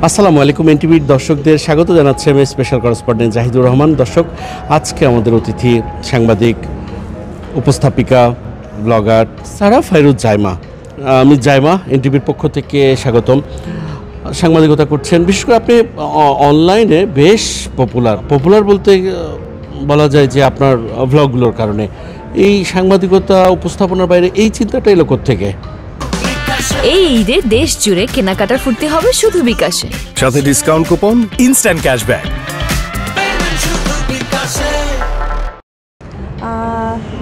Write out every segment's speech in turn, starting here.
আসসালামু আলাইকুম। এনটিভির দর্শকদের স্বাগত জানাচ্ছি আমি স্পেশাল করেসপন্ডেন্ট জাহিদুর রহমান। দর্শক, আজকে আমাদের অতিথি সাংবাদিক, উপস্থাপিকা, ব্লগার সারা ফাইরুজ জাইমা। আমি জাইমা, এনটিভির পক্ষ থেকে স্বাগতম। সাংবাদিকতা করছেন, বিশেষ করে আপনি অনলাইনে বেশ পপুলার বলতে বলা যায় যে আপনার ভ্লগগুলোর কারণে। এই সাংবাদিকতা উপস্থাপনার বাইরে এই চিন্তাটা এলো কোত্থেকে? এই ঈদে দেশ জুড়ে কেনাকাটার ফুর্তি হবে শুধু বিকাশে, সাথে ডিসকাউন্ট কুপন, ইনস্ট্যান্ট ক্যাশব্যাক।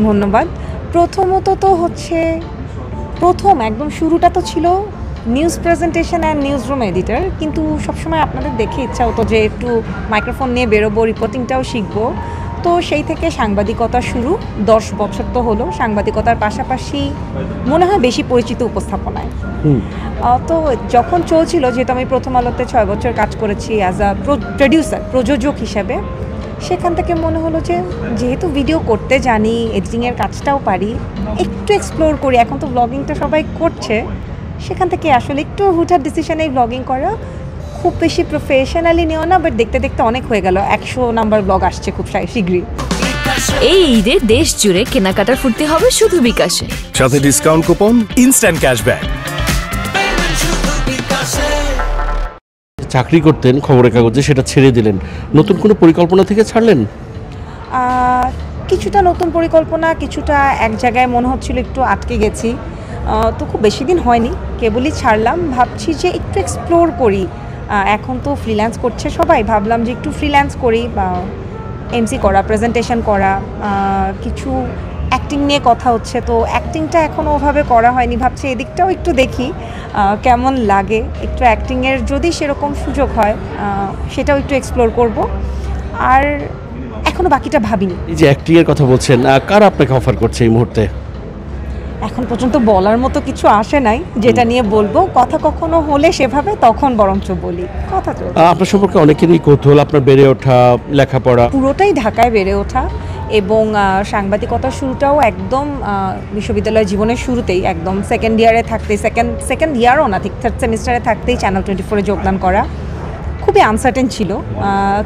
ধন্যবাদ। প্রথমত তো হচ্ছে একদম শুরুটা তো ছিল news presentation and news room editor, কিন্তু সবসময় আপনাদের দেখে ইচ্ছা হতো যে একটু মাইক্রোফোন নিয়ে বেরোবো, রিপোর্টিংটাও শিখবো। তো সেই থেকে সাংবাদিকতা শুরু। 10 বছর তো হলো সাংবাদিকতার পাশাপাশি মনে হয় বেশি পরিচিত উপস্থাপনায়। তো যখন চলছিল, যেহেতু আমি প্রথম আলোতে 6 বছর কাজ করেছি অ্যাজ আ প্রযোজক হিসেবে, সেখান থেকে মনে হলো যে যেহেতু ভিডিও করতে জানি, এডিটিংয়ের কাজটাও পারি, একটু এক্সপ্লোর করি। এখন তো ব্লগিংটা সবাই করছে, সেখান থেকে আসলে একটু হুটহাট ডিসিশনে ব্লগিং করা, খুব বেশি প্রফেশনালি নেওয়া না, বাট দেখতে দেখতে অনেক হয়ে গেল। 100 নাম্বার ব্লগ আসছে খুব শীঘ্রই। এই ঈদে দেশ জুড়ে কেনাকাটার ফুর্তি হবে শুধু বিকাশে, সাথে ডিসকাউন্ট কুপন, ইনস্ট্যান্ট ক্যাশব্যাক। চাকরি করতেন খবরের কাগজে, সেটা ছেড়ে দিলেন, নতুন কোনো পরিকল্পনা থেকে ছাড়লেন? কিছুটা নতুন পরিকল্পনা, কিছুটা এক জায়গায় মনে হচ্ছিল একটু আটকে গেছি। তো খুব বেশি দিন হয়নি, কেবলই ছাড়লাম। ভাবছি যে একটু এক্সপ্লোর করি। এখন তো ফ্রিল্যান্স করছে সবাই, ভাবলাম যে একটু ফ্রিল্যান্স করি, বা এমসি করা, প্রেজেন্টেশন করা, কিছু অ্যাক্টিং নিয়ে কথা হচ্ছে। তো অ্যাক্টিংটা এখনও ওভাবে করা হয়নি, ভাবছি এদিকটাও একটু দেখি কেমন লাগে। একটু অ্যাক্টিংয়ের যদি সেরকম সুযোগ হয় সেটাও একটু এক্সপ্লোর করব। আর এখনও বাকিটা ভাবিনি। এই যে অ্যাক্টিংয়ের কথা বলছেন, কার আপনাকে অফার করছে এই মুহূর্তে? এখন পর্যন্ত বলার মতো কিছু আসে নাই যেটা নিয়ে বলবো। কথা কখনো হলে সেভাবে তখন বরঞ্চ বলি। কথা তো আপনার সম্পর্কে অনেকেরই কৌতূহল, আপনার বেড়ে ওঠা, লেখাপড়া। পুরোটাই ঢাকায় বেড়ে ওঠা, এবং সাংবাদিকতার শুরুটাও একদম বিশ্ববিদ্যালয় জীবনের শুরুতেই, একদম সেকেন্ড ইয়ারে থাকতেই, সেকেন্ড ইয়ারও না, ঠিক 3rd সেমিস্টারে থাকতেই চ্যানেল 24-এ যোগদান করা। খুবই আনসার্টেন ছিল,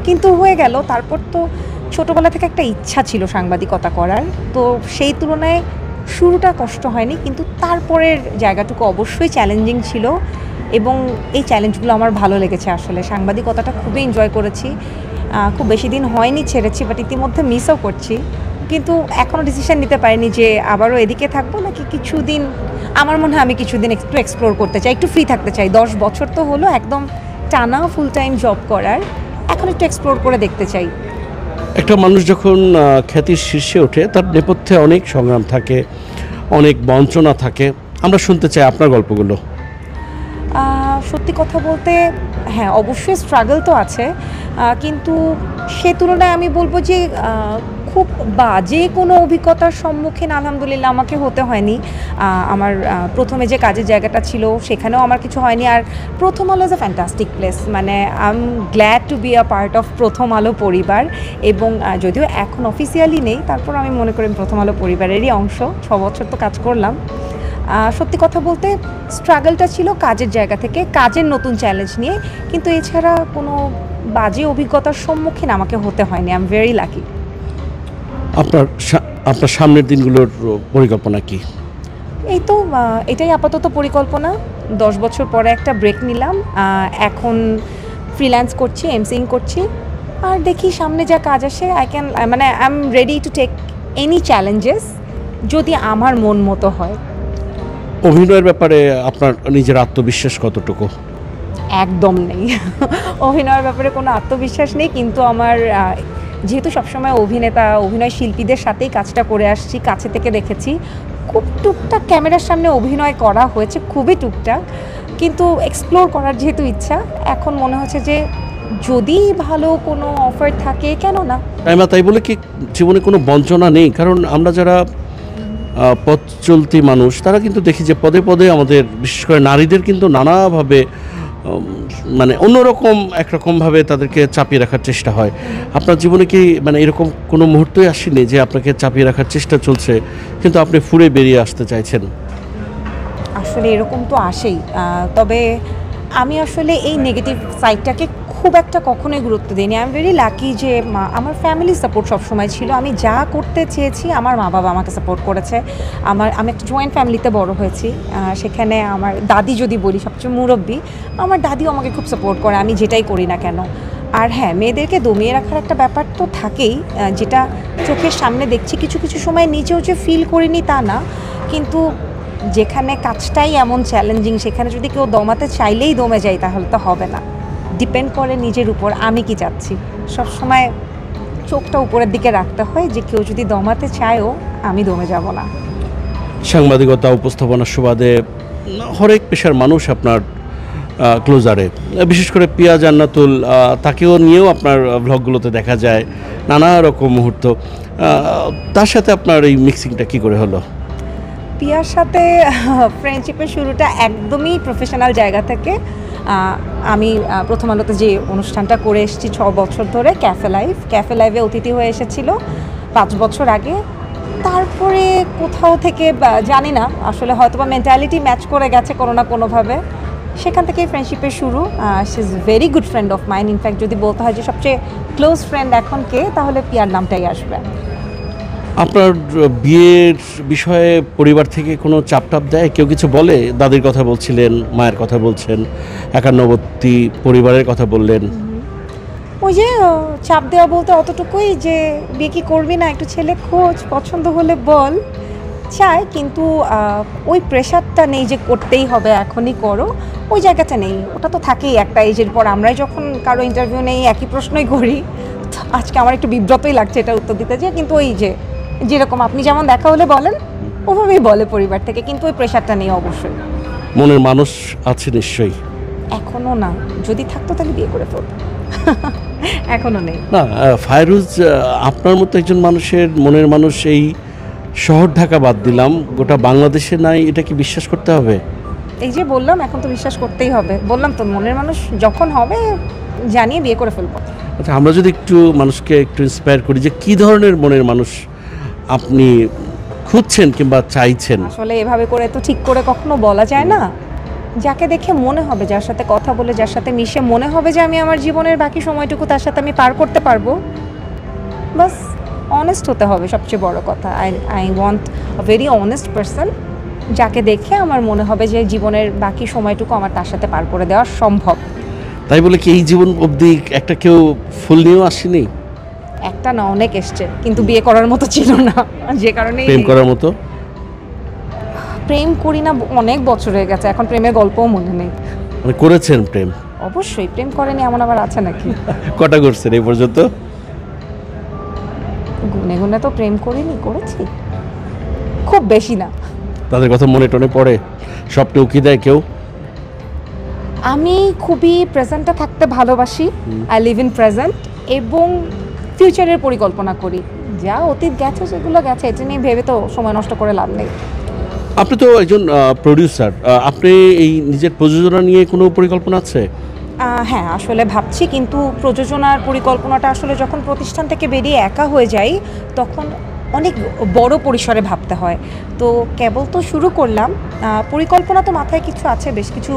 কিন্তু হয়ে গেল। তারপর তো ছোটোবেলা থেকে একটা ইচ্ছা ছিল সাংবাদিকতা করার, তো সেই তুলনায় শুরুটা কষ্ট হয়নি, কিন্তু তারপরের জায়গাটুকু অবশ্যই চ্যালেঞ্জিং ছিল, এবং এই চ্যালেঞ্জগুলো আমার ভালো লেগেছে। আসলে সাংবাদিকতাটা খুবই এনজয় করেছি। খুব বেশি দিন হয়নি ছেড়েছি, বাট ইতিমধ্যে মিসও করছি। কিন্তু এখনও ডিসিশন নিতে পারিনি যে আবারও এদিকে থাকবো নাকি কিছুদিন। আমার মনে হয় আমি কিছুদিন একটু এক্সপ্লোর করতে চাই, একটু ফ্রি থাকতে চাই। 10 বছর তো হলো একদম টানা ফুল টাইম জব করার, এখন একটু এক্সপ্লোর করে দেখতে চাই। একটা মানুষ যখন খ্যাতির শীর্ষে ওঠে, তার নেপথ্যে অনেক সংগ্রাম থাকে, অনেক বঞ্চনা থাকে। আমরা শুনতে চাই আপনার গল্পগুলো। সত্যি কথা বলতে হ্যাঁ, অবশ্যই স্ট্রাগল তো আছে, কিন্তু সে তুলনায় আমি বলবো যে খুব বাজে কোনো অভিজ্ঞতার সম্মুখীন আলহামদুলিল্লাহ আমাকে হতে হয়নি। আমার প্রথমে যে কাজের জায়গাটা ছিল সেখানেও আমার কিছু হয়নি। আর প্রথম আলো ইজ এ ফ্যান্টাস্টিক প্লেস, মানে I am glad to be a part of প্রথম আলো পরিবার। এবং যদিও এখন অফিসিয়ালি নেই, তারপর আমি মনে করি প্রথম আলো পরিবারেরই অংশ। 6 বছর তো কাজ করলাম। সত্যি কথা বলতে স্ট্রাগলটা ছিল কাজের জায়গা থেকে, কাজের নতুন চ্যালেঞ্জ নিয়ে, কিন্তু এছাড়া কোনো বাজে অভিজ্ঞতার সম্মুখীন আমাকে হতে হয়নি। I am very lucky. আপনার সামনের দিনগুলোর পরিকল্পনা কি? এই তো এটাই আপাতত পরিকল্পনা। 10 বছর পরে একটা ব্রেক নিলাম, এখন ফ্রিল্যান্স করছি, এমসিং করছি, আর দেখি সামনে যা কাজ আসে। I am ready to take any challenges, যদি আমার মন মতো হয়। অভিনয়ের ব্যাপারে আপনার নিজের আত্মবিশ্বাস কতটুকু? একদম নেই। অভিনয়ের ব্যাপারে কোনো আত্মবিশ্বাস নেই, কিন্তু আমার যেহেতু সবসময় অভিনয় শিল্পীদের সাথেই কাজটা করে আসছি, কাছে থেকে দেখেছি, খুব টুকটাক ক্যামেরার সামনে অভিনয় করা হয়েছে, খুবই টুকটাক, কিন্তু এক্সপ্লোর করার যেহেতু ইচ্ছা, এখন মনে হচ্ছে যে যদি ভালো কোনো অফার থাকে, কেন না। তাই বলে কি জীবনে কোনো বঞ্চনা নেই? কারণ আমরা যারা পথ চলতি মানুষ, তারা কিন্তু দেখি যে পদে পদে আমাদের, বিশেষ করে নারীদের কিন্তু নানাভাবে, মানে অন্যরকম একরকমভাবে তাদেরকে চাপিয়ে রাখার চেষ্টা হয়। আপনার জীবনে কি মানে এরকম কোনো মুহূর্তই আসেনি যে আপনাকে চাপিয়ে রাখার চেষ্টা চলছে, কিন্তু আপনি ফুরে বেরিয়ে আসতে চাইছেন? আসলে এরকম তো আসেই, তবে আমি আসলে এই নেগেটিভ সাইডটাকে খুব একটা কখনোই গুরুত্ব দিইনি। আই এম ভেরি লাকি যে আমার ফ্যামিলি সাপোর্ট সবসময় ছিল। আমি যা করতে চেয়েছি আমার মা বাবা আমাকে সাপোর্ট করেছে। আমি একটা জয়েন্ট ফ্যামিলিতে বড় হয়েছি, সেখানে আমার দাদি যদি বলি সবচেয়ে মুরব্বী, আমার দাদিও আমাকে খুব সাপোর্ট করে আমি যেটাই করি না কেন। আর হ্যাঁ, মেয়েদেরকে দমিয়ে রাখার একটা ব্যাপার তো থাকেই, যেটা চোখের সামনে দেখছি। কিছু কিছু সময় নিজেও যে ফিল করিনি তা না, কিন্তু যেখানে কাজটাই এমন চ্যালেঞ্জিং সেখানে যদি কেউ দমাতে চাইলেই দমে যায় তাহলে তো হবে না। ডিপেন্ড করে নিজের উপর আমি কি চাচ্ছি। সবসময় চোখটা উপরের দিকে রাখতে হয় যে কেউ যদি দমাতে চায়ও আমি দমে যাব না। সাংবাদিকতা, উপস্থাপনার সুবাদে হরেক পেশার মানুষ আপনার ক্লোজারে, বিশেষ করে পিয়া জান্নাতুল, তাকেও নিয়েও আপনার ভ্লগগুলোতে দেখা যায় নানা রকম মুহূর্ত। তার সাথে আপনার এই মিক্সিংটা কি করে হলো? পিয়ার সাথে ফ্রেন্ডশিপের শুরুটা একদমই প্রফেশনাল জায়গা থেকে। আমি প্রথম আলোতে যে অনুষ্ঠানটা করে এসেছি 6 বছর ধরে, ক্যাফে লাইভে অতিথি হয়ে এসেছিল 5 বছর আগে। তারপরে কোথাও থেকে জানি না আসলে হয়তোবা মেন্টালিটি ম্যাচ করে গেছে কোনো না কোনোভাবে, সেখান থেকেই ফ্রেন্ডশিপের শুরু। She is very good friend of mine. In fact যদি বলতে হয় যে সবচেয়ে ক্লোজ ফ্রেন্ড এখন কে, তাহলে পিয়ার নামটাই আসবে। আপনার বিয়ের বিষয়ে পরিবার থেকে কোনো চাপ টাপ দেয়? কেউ কিছু বলে? দাদির কথা বলছিলেন, মায়ের কথা বলছেন, একান্নবর্তী পরিবারের কথা বললেন। ওই যে চাপ দেওয়া বলতে অতটুকুই যে বিয়ে কি করবি না, একটু ছেলে খোঁজ, পছন্দ হলে বল, চায়। কিন্তু ওই প্রেশারটা নেই যে করতেই হবে, এখনই করো, ওই জায়গাটা নেই। ওটা তো থাকেই একটা এজের পর। আমরাই যখন কারো ইন্টারভিউ নেই একই প্রশ্নই করি। আজকে আমার একটু বিব্রতই লাগছে এটা উত্তর দিতে, যে কিন্তু ওই যে যেরকম আপনি যেমন দেখা হলে বলেন ওভাবেই বলে পরিবার থেকে, কিন্তু ওই প্রেশারটা নেই অবশ্যই। মনের মানুষ আছে নিশ্চয়ই? এখনো না, যদি থাকতো তাহলে বিয়ে করে ফেলতো। এখনো নেই। না, ফায়রুজ আপনার মতো একজন মানুষের মনের মানুষ এই শহর ঢাকা বাদ দিলাম, গোটা বাংলাদেশে নাই, এটা কি বিশ্বাস করতে হবে? এই যে বললাম, এখন তো বিশ্বাস করতেই হবে। বললাম তো, মনের মানুষ যখন হবে জানিয়ে বিয়ে করে ফেলবো। আচ্ছা, আমরা যদি একটু মানুষকে একটু ইন্সপায়ার করি যে কী ধরনের মনের মানুষ আপনি খুঁজছেন কিংবা চাইছেন? আসলে এভাবে করে তো ঠিক করে কখনো বলা যায় না। যাকে দেখে মনে হবে, যার সাথে কথা বলে, যার সাথে মিশে মনে হবে যে আমি আমার জীবনের বাকি সময়টুকু তার সাথে আমি পার করতে পারবো, বাস অনেস্ট হতে হবে সবচেয়ে বড় কথা। I want a very honest person, যাকে দেখে আমার মনে হবে যে জীবনের বাকি সময়টুকু আমার তার সাথে পার করে দেওয়া সম্ভব। তাই বলে কি এই জীবন অবধি একটা কেউ ফুল নিয়েও আসেনি? একটা না, অনেক এসছে, কিন্তু বিয়ে করার মতো ছিল না, যে কারণে প্রেম করার মতো। প্রেম করি না অনেক বছর হয়ে গেছে, এখন প্রেমের গল্পও মনে নেই। মানে করেছেন প্রেম? অবশ্যই, প্রেম করেনি এমন আবার আছে নাকি? কটা করছেন এই পর্যন্ত? গুনে গুনে তো প্রেম করিনি, করেছি খুব বেশি না। তাদের কথা মনে টনে পড়ে? স্বপ্নে উকি দেয় কেউ? আমি খুবই প্রেজেন্টে থাকতে ভালোবাসি। আই লিভ ইন প্রেজেন্ট এবং ফিউচারের পরিকল্পনা করি। যা অতীত গেছে সেগুলো গেছে, এটা নিয়ে ভেবে তো সময় নষ্ট করে লাভ নেই। আপনি তো একজন প্রডিউসার, আপনি এই নিজের প্রযোজনা নিয়ে কোনো পরিকল্পনা আছে? হ্যাঁ, আসলে ভাবছি, কিন্তু প্রযোজনার পরিকল্পনাটা আসলে যখন প্রতিষ্ঠান থেকে বেরিয়ে একা হয়ে যাই তখন অনেক বড় পরিসরে ভাবতে হয়। তো কেবল তো শুরু করলাম, পরিকল্পনা তো মাথায় কিছু আছে, বেশ কিছু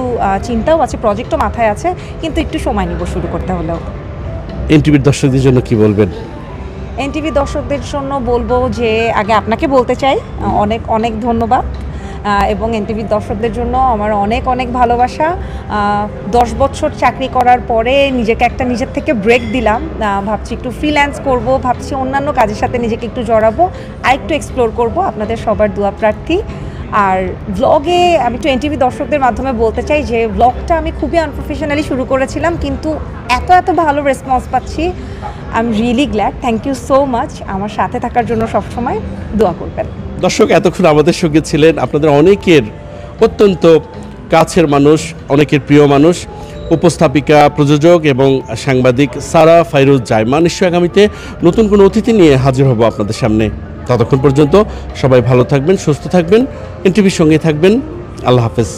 চিন্তাও আছে, প্রজেক্টও মাথায় আছে, কিন্তু একটু সময় নিব শুরু করতে হলেও। এনটিভির দর্শকদের জন্য কি বলবেন? এনটিভি দর্শকদের জন্য বলবো যে আগে আপনাকে বলতে চাই অনেক অনেক ধন্যবাদ, এবং এনটিভির দর্শকদের জন্য আমার অনেক অনেক ভালোবাসা। 10 বছর চাকরি করার পরে নিজেকে একটা নিজের থেকে ব্রেক দিলাম, ভাবছি একটু ফ্রিল্যান্স করব, ভাবছি অন্যান্য কাজের সাথে নিজেকে একটু জড়াবো, আর একটু এক্সপ্লোর করব। আপনাদের সবার দোয়া প্রার্থী। আর ব্লগে আমি একটু এনটিভি দর্শকদের মাধ্যমে বলতে চাই যে ব্লগটা আমি খুবই আনপ্রফেশনালি শুরু করেছিলাম, কিন্তু এত এত ভালো রেসপন্স পাচ্ছি। I am really glad. Thank you so much. আমার সাথে থাকার জন্য সবসময় দোয়া করবেন। দর্শক, এতক্ষণ আমাদের সঙ্গে ছিলেন আপনাদের অনেকের অত্যন্ত কাছের মানুষ, অনেকের প্রিয় মানুষ, উপস্থাপিকা, প্রযোজক এবং সাংবাদিক সারা ফাইরুজ জাইমা। নিশ্চয়ই আগামীতে নতুন কোনো অতিথি নিয়ে হাজির হব আপনাদের সামনে। ততক্ষণ পর্যন্ত সবাই ভালো থাকবেন, সুস্থ থাকবেন, এনটিভির সঙ্গে থাকবেন। আল্লাহ হাফেজ।